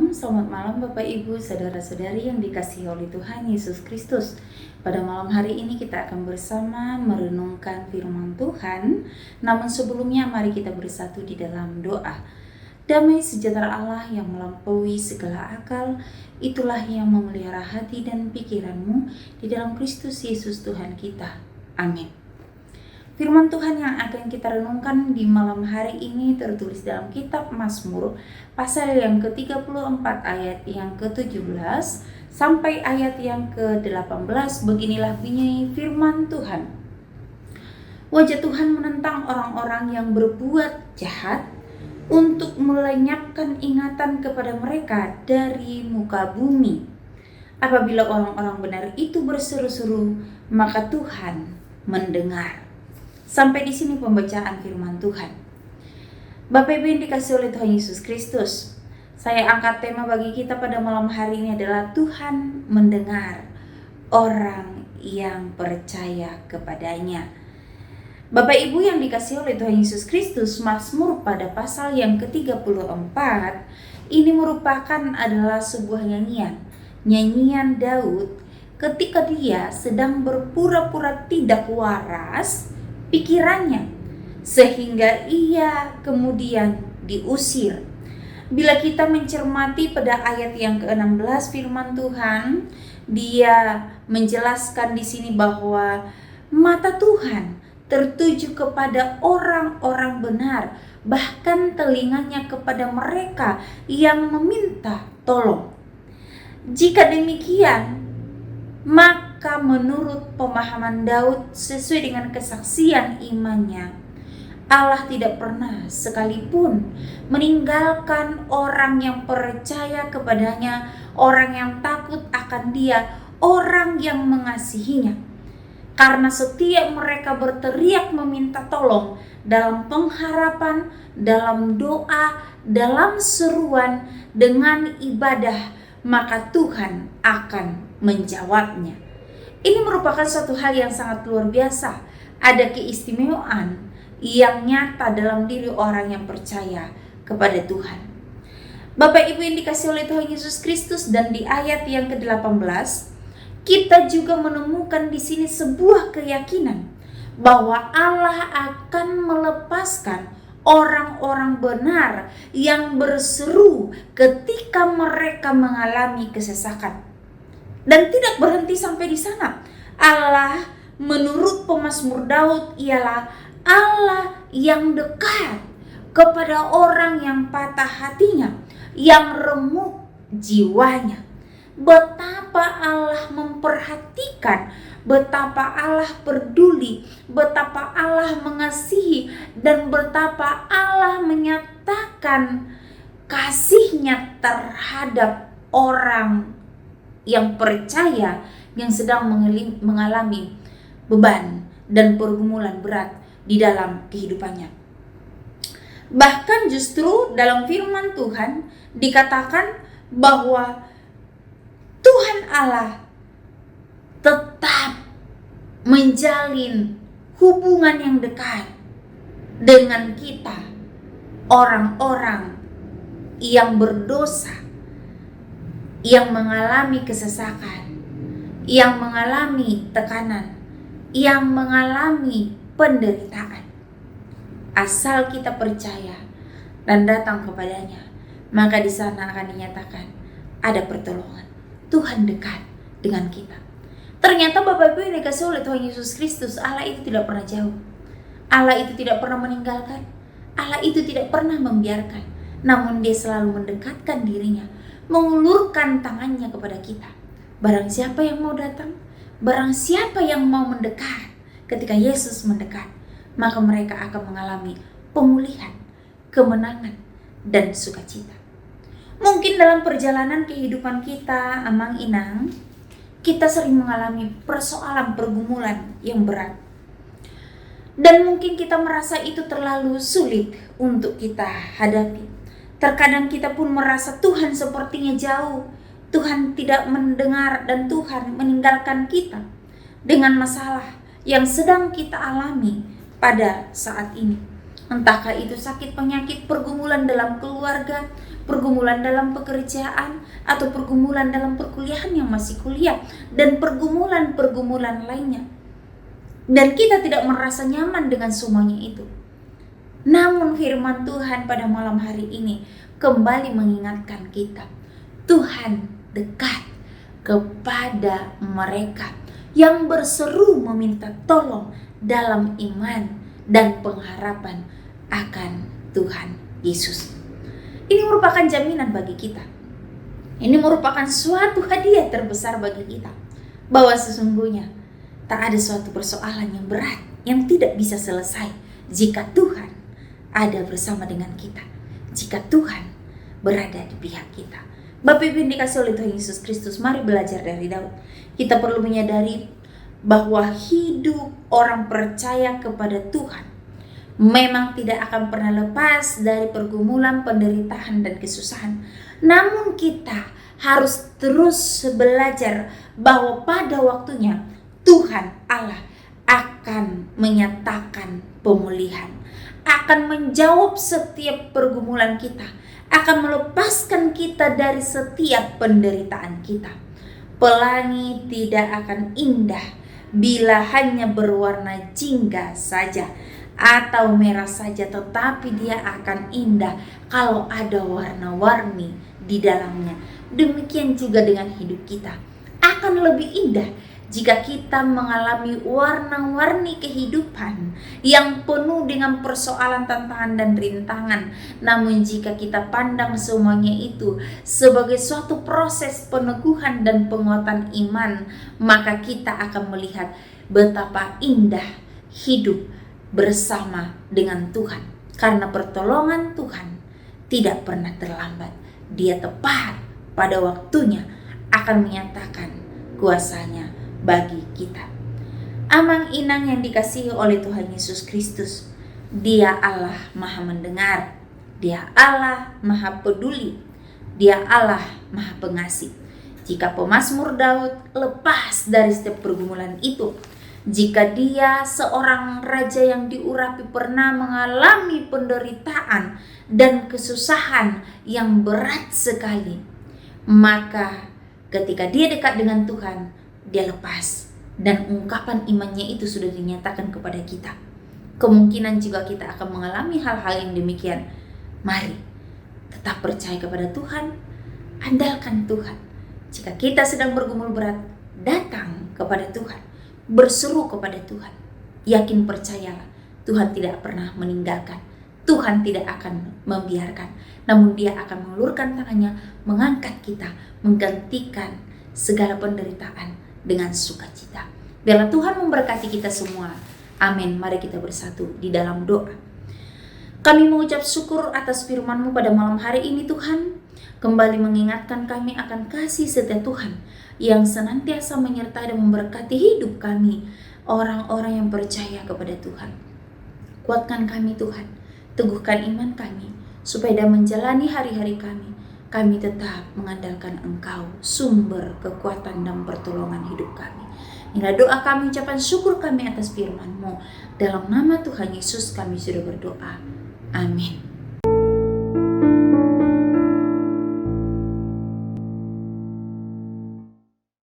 selamat malam Bapak Ibu, saudara-saudari yang dikasihi oleh Tuhan Yesus Kristus. Pada malam hari ini kita akan bersama merenungkan firman Tuhan. Namun sebelumnya mari kita bersatu di dalam doa. Damai sejahtera Allah yang melampaui segala akal, itulah yang memelihara hati dan pikiranmu di dalam Kristus Yesus Tuhan kita. Amin. Firman Tuhan yang akan kita renungkan di malam hari ini tertulis dalam kitab Mazmur pasal yang ke-34 ayat yang ke-17 sampai ayat yang ke-18. Beginilah bunyi firman Tuhan. Wajah Tuhan menentang orang-orang yang berbuat jahat untuk melenyapkan ingatan kepada mereka dari muka bumi. Apabila orang-orang benar itu berseru-seru, maka Tuhan mendengar. Sampai di sini pembacaan firman Tuhan. Bapak Ibu yang dikasihi oleh Tuhan Yesus Kristus, saya angkat tema bagi kita pada malam hari ini adalah Tuhan mendengar orang yang percaya kepadanya. Bapak Ibu yang dikasihi oleh Tuhan Yesus Kristus, Mazmur pada pasal yang ke-34 ini merupakan adalah sebuah nyanyian Daud ketika dia sedang berpura-pura tidak waras pikirannya, sehingga ia kemudian diusir. Bila kita mencermati pada ayat yang ke-16 firman Tuhan, dia menjelaskan di sini bahwa mata Tuhan tertuju kepada orang-orang benar, bahkan telinganya kepada mereka yang meminta tolong. Jika demikian, maka menurut pemahaman Daud sesuai dengan kesaksian imannya, Allah tidak pernah sekalipun meninggalkan orang yang percaya kepadanya, orang yang takut akan Dia, orang yang mengasihinya. Karena setiap mereka berteriak meminta tolong dalam pengharapan, dalam doa, dalam seruan, dengan ibadah, maka Tuhan akan menjawabnya. Ini merupakan suatu hal yang sangat luar biasa. Ada keistimewaan yang nyata dalam diri orang yang percaya kepada Tuhan. Bapak Ibu yang dikasihi oleh Tuhan Yesus Kristus, dan di ayat yang ke-18 kita juga menemukan di sini sebuah keyakinan bahwa Allah akan melepaskan orang-orang benar yang berseru ketika mereka mengalami kesesakan. Dan tidak berhenti sampai di sana. Allah menurut pemazmur Daud ialah Allah yang dekat kepada orang yang patah hatinya, yang remuk jiwanya. Betapa Allah memperhatikan, betapa Allah peduli, betapa Allah mengasihi, dan betapa Allah menyatakan kasih-Nya terhadap orang yang percaya yang sedang mengalami beban dan pergumulan berat di dalam kehidupannya. Bahkan justru dalam firman Tuhan dikatakan bahwa Tuhan Allah tetap menjalin hubungan yang dekat dengan kita, orang-orang yang berdosa, yang mengalami kesesakan, yang mengalami tekanan, yang mengalami penderitaan. Asal kita percaya dan datang kepadanya, maka di sana akan dinyatakan ada pertolongan. Tuhan dekat dengan kita. Ternyata Bapak Ibu yang dikasihi oleh Tuhan Yesus Kristus, Allah itu tidak pernah jauh. Allah itu tidak pernah meninggalkan. Allah itu tidak pernah membiarkan. Namun Dia selalu mendekatkan dirinya, mengulurkan tangannya kepada kita. Barang siapa yang mau datang, barang siapa yang mau mendekat, ketika Yesus mendekat, maka mereka akan mengalami pemulihan, kemenangan, dan sukacita. Mungkin dalam perjalanan kehidupan kita, amang inang, kita sering mengalami persoalan pergumulan yang berat. Dan mungkin kita merasa itu terlalu sulit untuk kita hadapi. Terkadang kita pun merasa Tuhan sepertinya jauh, Tuhan tidak mendengar, dan Tuhan meninggalkan kita dengan masalah yang sedang kita alami pada saat ini. Entahkah itu sakit penyakit, pergumulan dalam keluarga, pergumulan dalam pekerjaan, atau pergumulan dalam perkuliahan yang masih kuliah, dan pergumulan-pergumulan lainnya. Dan kita tidak merasa nyaman dengan semuanya itu. Namun firman Tuhan pada malam hari ini kembali mengingatkan kita, Tuhan dekat kepada mereka yang berseru meminta tolong dalam iman dan pengharapan akan Tuhan Yesus. Ini merupakan jaminan bagi kita. Ini merupakan suatu hadiah terbesar bagi kita, bahwa sesungguhnya tak ada suatu persoalan yang berat yang tidak bisa selesai jika Tuhan ada bersama dengan kita, jika Tuhan berada di pihak kita. Bapak Ibu yang dikasihi oleh Tuhan Yesus Kristus, mari belajar dari Daud. Kita perlu menyadari bahwa hidup orang percaya kepada Tuhan memang tidak akan pernah lepas dari pergumulan, penderitaan, dan kesusahan. Namun kita harus terus belajar bahwa pada waktunya Tuhan Allah akan menyatakan pemulihan, akan menjawab setiap pergumulan kita, akan melepaskan kita dari setiap penderitaan kita. Pelangi tidak akan indah bila hanya berwarna jingga saja atau merah saja, tetapi dia akan indah kalau ada warna-warni di dalamnya. Demikian juga dengan hidup kita, akan lebih indah jika kita mengalami warna-warni kehidupan yang penuh dengan persoalan, tantangan, dan rintangan. Namun jika kita pandang semuanya itu sebagai suatu proses peneguhan dan penguatan iman, maka kita akan melihat betapa indah hidup bersama dengan Tuhan, karena pertolongan Tuhan tidak pernah terlambat. Dia tepat pada waktunya akan menyatakan kuasanya bagi kita. Amang inang yang dikasihi oleh Tuhan Yesus Kristus, Dia Allah Maha mendengar, Dia Allah Maha peduli, Dia Allah Maha pengasih. Jika pemazmur Daud lepas dari setiap pergumulan itu, jika dia seorang raja yang diurapi pernah mengalami penderitaan dan kesusahan yang berat sekali, maka ketika dia dekat dengan Tuhan, dia lepas, dan ungkapan imannya itu sudah dinyatakan kepada kita. Kemungkinan juga kita akan mengalami hal-hal yang demikian. Mari tetap percaya kepada Tuhan, andalkan Tuhan. Jika kita sedang bergumul berat, datang kepada Tuhan, berseru kepada Tuhan. Yakin, percayalah, Tuhan tidak pernah meninggalkan. Tuhan tidak akan membiarkan, namun Dia akan mengulurkan tangannya, mengangkat kita, menggantikan segala penderitaan dengan sukacita. Biarlah Tuhan memberkati kita semua. Amin. Mari kita bersatu di dalam doa. Kami mengucap syukur atas firman-Mu pada malam hari ini, Tuhan. Kembali mengingatkan kami akan kasih setia Tuhan yang senantiasa menyertai dan memberkati hidup kami, orang-orang yang percaya kepada Tuhan. Kuatkan kami, Tuhan. Teguhkan iman kami, supaya dalam menjalani hari-hari kami tetap mengandalkan Engkau, sumber kekuatan dan pertolongan hidup kami. Inilah doa kami, ucapan syukur kami atas firman-Mu. Dalam nama Tuhan Yesus kami sudah berdoa. Amin.